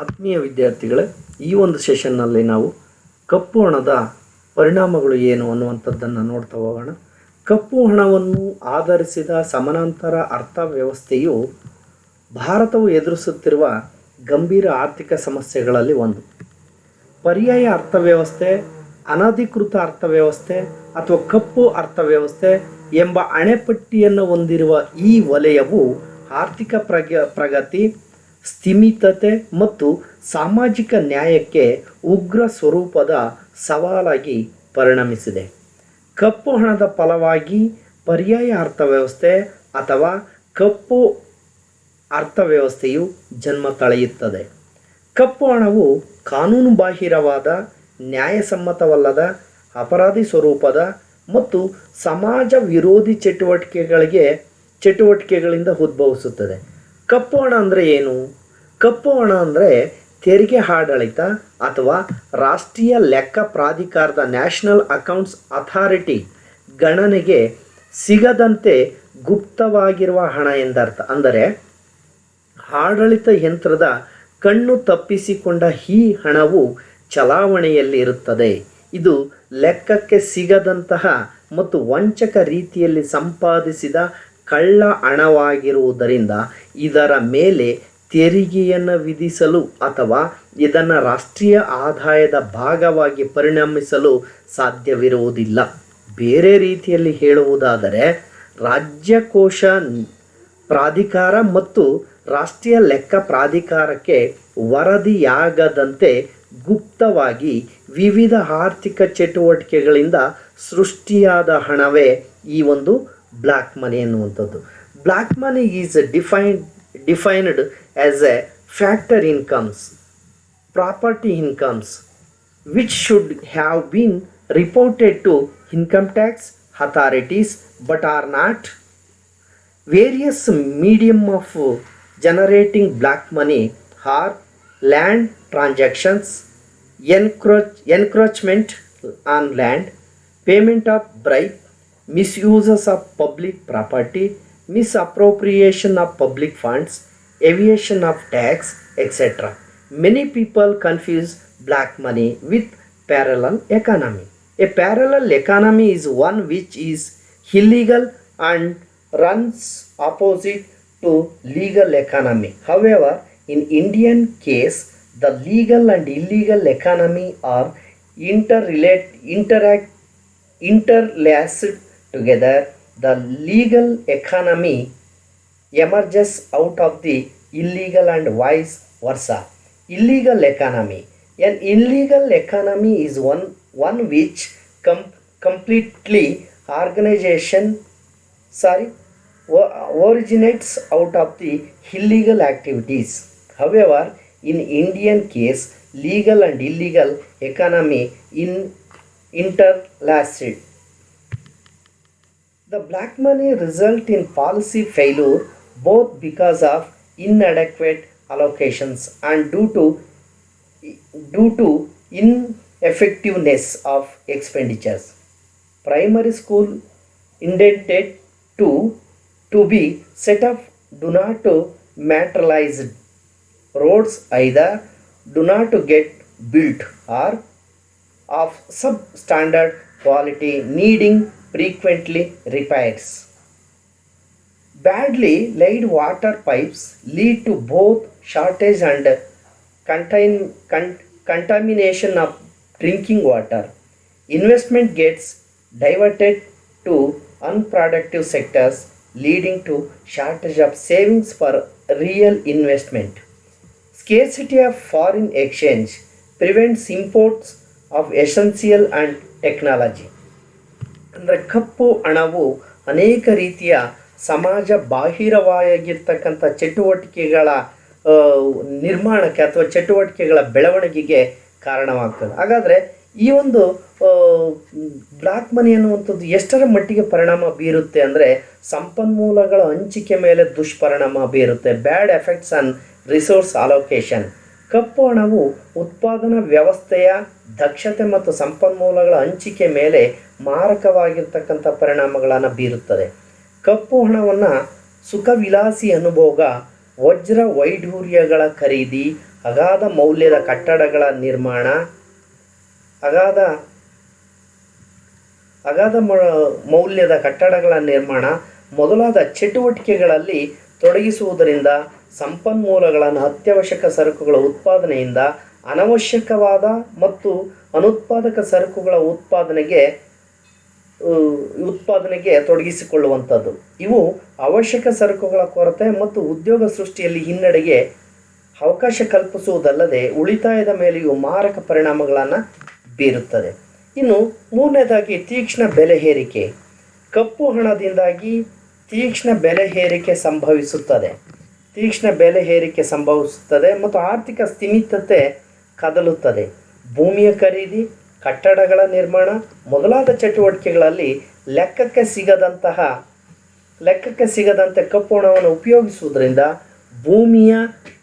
ಆತ್ಮೀಯ ವಿದ್ಯಾರ್ಥಿಗಳೇ, ಈ ಒಂದು ಸೆಷನ್ನಲ್ಲಿ ನಾವು ಕಪ್ಪು ಹಣದ ಪರಿಣಾಮಗಳು ಏನು ಅನ್ನುವಂಥದ್ದನ್ನು ನೋಡ್ತಾ ಹೋಗೋಣ. ಕಪ್ಪು ಹಣವನ್ನು ಆಧರಿಸಿದ ಸಮಾನಾಂತರ ಅರ್ಥವ್ಯವಸ್ಥೆಯು ಭಾರತವು ಎದುರಿಸುತ್ತಿರುವ ಗಂಭೀರ ಆರ್ಥಿಕ ಸಮಸ್ಯೆಗಳಲ್ಲಿ ಒಂದು. ಪರ್ಯಾಯ ಅರ್ಥವ್ಯವಸ್ಥೆ, ಅನಧಿಕೃತ ಅರ್ಥವ್ಯವಸ್ಥೆ ಅಥವಾ ಕಪ್ಪು ಅರ್ಥವ್ಯವಸ್ಥೆ ಎಂಬ ಅಣೆಪಟ್ಟಿಯನ್ನು ಹೊಂದಿರುವ ಈ ವಲಯವು ಆರ್ಥಿಕ ಪ್ರಗತಿ, ಸ್ಥಿಮಿತತೆ ಮತ್ತು ಸಾಮಾಜಿಕ ನ್ಯಾಯಕ್ಕೆ ಉಗ್ರ ಸ್ವರೂಪದ ಸವಾಲಾಗಿ ಪರಿಣಮಿಸಿದೆ. ಕಪ್ಪು ಹಣದ ಫಲವಾಗಿ ಪರ್ಯಾಯ ಅರ್ಥವ್ಯವಸ್ಥೆ ಅಥವಾ ಕಪ್ಪು ಅರ್ಥವ್ಯವಸ್ಥೆಯು ಜನ್ಮ ತಳೆಯುತ್ತದೆ. ಕಪ್ಪು ಹಣವು ಕಾನೂನುಬಾಹಿರವಾದ, ನ್ಯಾಯಸಮ್ಮತವಲ್ಲದ, ಅಪರಾಧಿ ಸ್ವರೂಪದ ಮತ್ತು ಸಮಾಜ ವಿರೋಧಿ ಚಟುವಟಿಕೆಗಳಿಂದ ಉದ್ಭವಿಸುತ್ತದೆ. ಕಪ್ಪು ಹಣ ಅಂದರೆ ಏನು? ಕಪ್ಪು ಹಣ ಅಂದರೆ ತೆರಿಗೆ ಆಡಳಿತ ಅಥವಾ ರಾಷ್ಟ್ರೀಯ ಲೆಕ್ಕ ಪ್ರಾಧಿಕಾರದ ನ್ಯಾಷನಲ್ ಅಕೌಂಟ್ಸ್ ಅಥಾರಿಟಿ ಗಣನೆಗೆ ಸಿಗದಂತೆ ಗುಪ್ತವಾಗಿರುವ ಹಣ ಎಂದರ್ಥ. ಅಂದರೆ ಆಡಳಿತ ಯಂತ್ರದ ಕಣ್ಣು ತಪ್ಪಿಸಿಕೊಂಡ ಈ ಹಣವು ಚಲಾವಣೆಯಲ್ಲಿ ಇರುತ್ತದೆ. ಇದು ಲೆಕ್ಕಕ್ಕೆ ಸಿಗದಂತಹ ಮತ್ತು ವಂಚಕ ರೀತಿಯಲ್ಲಿ ಸಂಪಾದಿಸಿದ ಕಳ್ಳ ಹಣವಾಗಿರುವುದರಿಂದ ಇದರ ಮೇಲೆ ತೆರಿಗೆಯನ್ನು ವಿಧಿಸಲು ಅಥವಾ ಇದನ್ನು ರಾಷ್ಟ್ರೀಯ ಆದಾಯದ ಭಾಗವಾಗಿ ಪರಿಣಮಿಸಲು ಸಾಧ್ಯವಿರುವುದಿಲ್ಲ. ಬೇರೆ ರೀತಿಯಲ್ಲಿ ಹೇಳುವುದಾದರೆ, ರಾಜ್ಯಕೋಶ ಪ್ರಾಧಿಕಾರ ಮತ್ತು ರಾಷ್ಟ್ರೀಯ ಲೆಕ್ಕ ಪ್ರಾಧಿಕಾರಕ್ಕೆ ವರದಿಯಾಗದಂತೆ ಗುಪ್ತವಾಗಿ ವಿವಿಧ ಆರ್ಥಿಕ ಚಟುವಟಿಕೆಗಳಿಂದ ಸೃಷ್ಟಿಯಾದ ಹಣವೇ ಈ ಒಂದು ಬ್ಲ್ಯಾಕ್ ಮನಿ ಎನ್ನುವಂಥದ್ದು. Black money is defined as a factor incomes, property incomes, which should have been reported to income tax authorities but are not. Various medium of generating black money are land transactions, encroachment on land, payment of bribe, misuses of public property, misappropriation of public funds, evasion of tax, etc. Many people confuse black money with parallel economy. A parallel economy is one which is illegal and runs opposite to legal economy. However, in Indian case, the legal and illegal economy are interlaced together. The legal economy emerges out of the illegal and vice versa. Illegal economy. An illegal economy is one which completely originates out of the illegal activities. However, in Indian case, legal and illegal economy interlaced. The black money result in policy failure both because of inadequate allocations and due to ineffectiveness of expenditures. Primary school intended to be set up do not materialize. Roads either do not get built or of substandard quality, needing frequently repairs. Badly laid water pipes lead to both shortage and contamination of drinking water. Investment gets diverted to unproductive sectors, leading to shortage of savings for real investment. Scarcity of foreign exchange prevents imports of essential and technology. ಅಂದರೆ ಕಪ್ಪು ಹಣವು ಅನೇಕ ರೀತಿಯ ಸಮಾಜ ಬಾಹಿರವಾಗಿರ್ತಕ್ಕಂಥ ಚಟುವಟಿಕೆಗಳ ನಿರ್ಮಾಣಕ್ಕೆ ಅಥವಾ ಚಟುವಟಿಕೆಗಳ ಬೆಳವಣಿಗೆಗೆ ಕಾರಣವಾಗ್ತದೆ. ಹಾಗಾದರೆ ಈ ಒಂದು ಬ್ಲ್ಯಾಕ್ ಮನಿ ಅನ್ನುವಂಥದ್ದು ಎಷ್ಟರ ಮಟ್ಟಿಗೆ ಪರಿಣಾಮ ಬೀರುತ್ತೆ ಅಂದರೆ, ಸಂಪನ್ಮೂಲಗಳ ಹಂಚಿಕೆ ಮೇಲೆ ದುಷ್ಪರಿಣಾಮ ಬೀರುತ್ತೆ. ಬ್ಯಾಡ್ ಎಫೆಕ್ಟ್ಸ್ ಆನ್ ರಿಸೋರ್ಸ್ ಅಲೋಕೇಶನ್. ಕಪ್ಪು ಹಣವು ಉತ್ಪಾದನಾ ವ್ಯವಸ್ಥೆಯ ದಕ್ಷತೆ ಮತ್ತು ಸಂಪನ್ಮೂಲಗಳ ಹಂಚಿಕೆ ಮೇಲೆ ಮಾರಕವಾಗಿರ್ತಕ್ಕಂಥ ಪರಿಣಾಮಗಳನ್ನು ಬೀರುತ್ತದೆ. ಕಪ್ಪು ಹಣವನ್ನು ಸುಖವಿಲಾಸಿ ಅನುಭೋಗ ವಜ್ರ ವೈಢೂರ್ಯಗಳ ಖರೀದಿ, ಅಗಾಧ ಮೌಲ್ಯದ ಕಟ್ಟಡಗಳ ನಿರ್ಮಾಣ, ಅಗಾಧ ಅಗಾಧ ಮೌಲ್ಯದ ಕಟ್ಟಡಗಳ ನಿರ್ಮಾಣ ಮೊದಲಾದ ಚಟುವಟಿಕೆಗಳಲ್ಲಿ ತೊಡಗಿಸುವುದರಿಂದ ಸಂಪನ್ಮೂಲಗಳನ್ನು ಅತ್ಯವಶ್ಯಕ ಸರಕುಗಳ ಉತ್ಪಾದನೆಯಿಂದ ಅನವಶ್ಯಕವಾದ ಮತ್ತು ಅನುತ್ಪಾದಕ ಸರಕುಗಳ ಉತ್ಪಾದನೆಗೆ ತೊಡಗಿಸಿಕೊಳ್ಳುವಂಥದ್ದು. ಇವು ಅವಶ್ಯಕ ಸರಕುಗಳ ಕೊರತೆ ಮತ್ತು ಉದ್ಯೋಗ ಸೃಷ್ಟಿಯಲ್ಲಿ ಹಿನ್ನಡೆಗೆ ಅವಕಾಶ ಕಲ್ಪಿಸುವುದಲ್ಲದೆ ಉಳಿತಾಯದ ಮೇಲೆಯೂ ಮಾರಕ ಪರಿಣಾಮಗಳನ್ನು ಬೀರುತ್ತದೆ. ಇನ್ನು ಮೂರನೇದಾಗಿ ತೀಕ್ಷ್ಣ ಬೆಲೆ ಏರಿಕೆ. ಕಪ್ಪು ಹಣದಿಂದಾಗಿ ತೀಕ್ಷ್ಣ ಬೆಲೆ ಏರಿಕೆ ಸಂಭವಿಸುತ್ತದೆ ಮತ್ತು ಆರ್ಥಿಕ ಸ್ಥಿಮಿತತೆ ಕದಲುತ್ತದೆ. ಭೂಮಿಯ ಖರೀದಿ, ಕಟ್ಟಡಗಳ ನಿರ್ಮಾಣ ಮೊದಲಾದ ಚಟುವಟಿಕೆಗಳಲ್ಲಿ ಲೆಕ್ಕಕ್ಕೆ ಸಿಗದಂತೆ ಕಪ್ಪು ಹಣವನ್ನು ಉಪಯೋಗಿಸುವುದರಿಂದ ಭೂಮಿಯ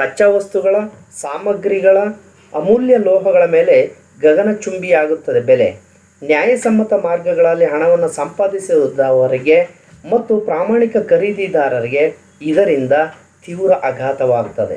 ಕಚ್ಚಾ ವಸ್ತುಗಳ, ಸಾಮಗ್ರಿಗಳ, ಅಮೂಲ್ಯ ಲೋಹಗಳ ಮೇಲೆ ಗಗನಚುಂಬಿಯಾಗುತ್ತದೆ ಬೆಲೆ. ನ್ಯಾಯಸಮ್ಮತ ಮಾರ್ಗಗಳಲ್ಲಿ ಹಣವನ್ನು ಸಂಪಾದಿಸುವುದವರಿಗೆ ಮತ್ತು ಪ್ರಾಮಾಣಿಕ ಖರೀದಿದಾರರಿಗೆ ಇದರಿಂದ ತೀವ್ರ ಆಘಾತವಾಗುತ್ತದೆ.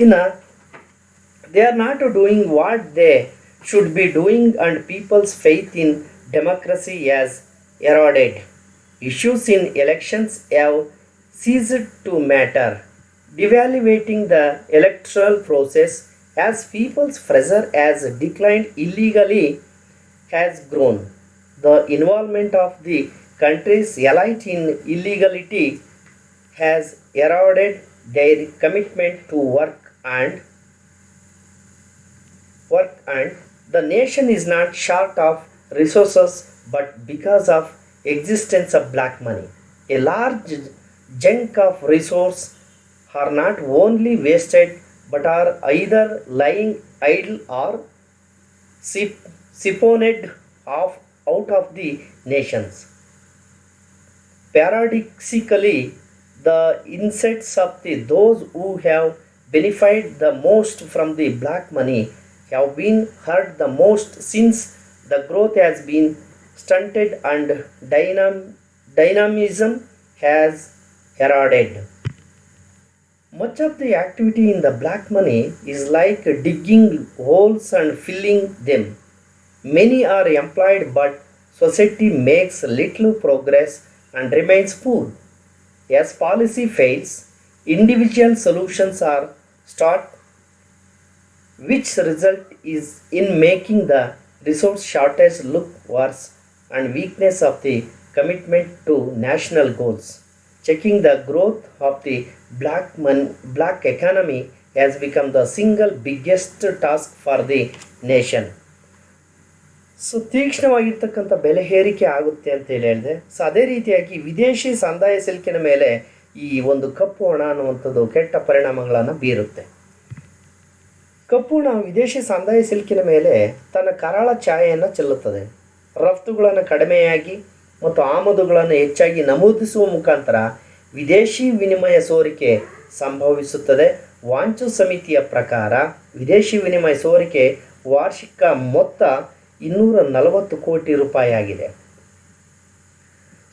ಇನ್ನು they are not doing what they should be doing and people's faith in democracy has eroded. Issues in elections have ceased to matter. Devaluating the electoral process as people's pressure has declined illegally has grown. The involvement of the country's elite in illegality has eroded their commitment to work and the nation is not short of resources but because of existence of black money. A large chunk of resources are not only wasted but are either lying idle or siphoned off out of the nations. Paradoxically, the insights of those who have benefited the most from the black money have been hurt the most since the growth has been stunted and dynamism has eroded. Much of the activity in the black money is like digging holes and filling them. Many are employed but society makes little progress and remains poor. As policy fails, individual solutions are sought, which result is in making the resource shortage look worse and weakness of the commitment to national goals. Checking the growth of the black economy has become the single biggest task for the nation. So ತೀಕ್ಷ್ಣವಾಗಿರ್ತಕ್ಕಂಥ ಬೆಲೆ ಏರಿಕೆ ಆಗುತ್ತೆ ಅಂತೇಳಿ ಹೇಳಿದೆ. So ಅದೇ ರೀತಿಯಾಗಿ ವಿದೇಶಿ ಸಂದಾಯ ಸಿಲ್ಕಿನ ಮೇಲೆ ಈ ಒಂದು ಕಪ್ಪು ಹಣ ಅನ್ನುವಂಥದ್ದು ಕೆಟ್ಟ ಪರಿಣಾಮಗಳನ್ನು ಬೀರುತ್ತೆ. ಕಪ್ಪು ಹಣ ವಿದೇಶಿ ಸಂದಾಯ ಸಿಲ್ಕಿನ ಮೇಲೆ ತನ್ನ ಕರಾಳ ಛಾಯೆಯನ್ನು ಚೆಲ್ಲುತ್ತದೆ. ರಫ್ತುಗಳನ್ನು ಕಡಿಮೆಯಾಗಿ ಮತ್ತು ಆಮದುಗಳನ್ನು ಹೆಚ್ಚಾಗಿ ನಮೂದಿಸುವ ಮುಖಾಂತರ ವಿದೇಶಿ ವಿನಿಮಯ ಸೋರಿಕೆ ಸಂಭವಿಸುತ್ತದೆ. ವಾಂಚು ಸಮಿತಿಯ ಪ್ರಕಾರ ವಿದೇಶಿ ವಿನಿಮಯ ಸೋರಿಕೆ ವಾರ್ಷಿಕ ಮೊತ್ತ 240 ಕೋಟಿ ರೂಪಾಯಿ ಆಗಿದೆ.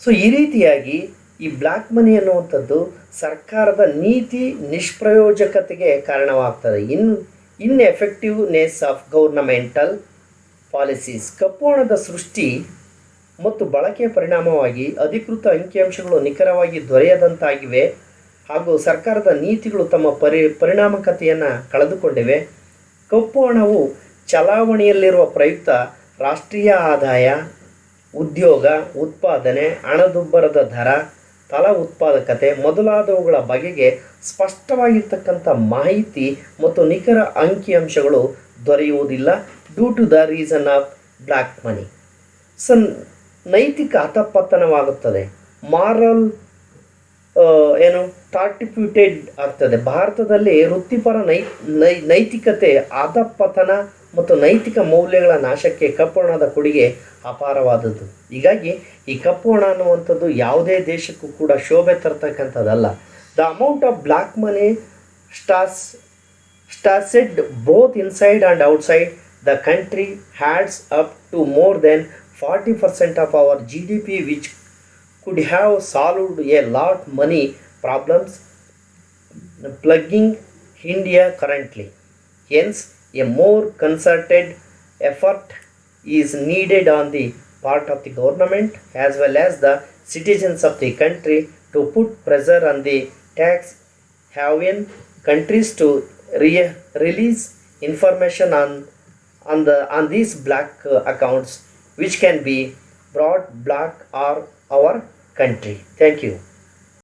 ಸೊ ಈ ರೀತಿಯಾಗಿ ಈ ಬ್ಲ್ಯಾಕ್ ಮನಿ ಅನ್ನುವಂಥದ್ದು ಸರ್ಕಾರದ ನೀತಿ ನಿಷ್ಪ್ರಯೋಜಕತೆಗೆ ಕಾರಣವಾಗ್ತದೆ. ಇನ್ಎಫೆಕ್ಟಿವ್ನೆಸ್ ಆಫ್ ಗೌರ್ನಮೆಂಟಲ್ ಪಾಲಿಸೀಸ್. ಕಪ್ಪು ಹಣದ ಸೃಷ್ಟಿ ಮತ್ತು ಬಳಕೆಯ ಪರಿಣಾಮವಾಗಿ ಅಧಿಕೃತ ಅಂಕಿಅಂಶಗಳು ನಿಖರವಾಗಿ ದೊರೆಯದಂತಾಗಿವೆ ಹಾಗೂ ಸರ್ಕಾರದ ನೀತಿಗಳು ತಮ್ಮ ಪರಿಣಾಮಕತೆಯನ್ನು ಕಳೆದುಕೊಂಡಿವೆ. ಕಪ್ಪು ಹಣವು ಚಲಾವಣೆಯಲ್ಲಿರುವ ಪ್ರಯುಕ್ತ ರಾಷ್ಟ್ರೀಯ ಆದಾಯ, ಉದ್ಯೋಗ, ಉತ್ಪಾದನೆ, ಹಣದುಬ್ಬರದ ದರ, ತಲಾ ಉತ್ಪಾದಕತೆ ಮೊದಲಾದವುಗಳ ಬಗೆಗೆ ಸ್ಪಷ್ಟವಾಗಿರ್ತಕ್ಕಂಥ ಮಾಹಿತಿ ಮತ್ತು ನಿಖರ ಅಂಕಿಅಂಶಗಳು ದೊರೆಯುವುದಿಲ್ಲ due to the reason of black money. So ನೈತಿಕ ಅಧಪತನವಾಗುತ್ತದೆ. ಮಾರಲ್ ಟಾರ್ಟಿಫ್ಯೂಟೆಡ್ ಆಗ್ತದೆ. ಭಾರತದಲ್ಲಿ ವೃತ್ತಿಪರ ನೈತಿಕತೆ ಅಧಪತನ ಮತ್ತು ನೈತಿಕ ಮೌಲ್ಯಗಳ ನಾಶಕ್ಕೆ ಕಪ್ಪು ಹಣದ ಕೊಡುಗೆ ಅಪಾರವಾದದ್ದು. ಹೀಗಾಗಿ ಈ ಕಪ್ಪು ಹಣ ಅನ್ನುವಂಥದ್ದು ಯಾವುದೇ ದೇಶಕ್ಕೂ ಕೂಡ ಶೋಭೆ ತರ್ತಕ್ಕಂಥದ್ದಲ್ಲ. The amount of black money stashed both inside and outside the country adds up to more than 40% of our GDP, which could have solved a lot money problems plugging India currently. Hence, a more concerted effort is needed on the part of the government as well as the citizens of the country to put pressure on the tax haven countries to release information on these black accounts which can be brought black or our country. Thank you.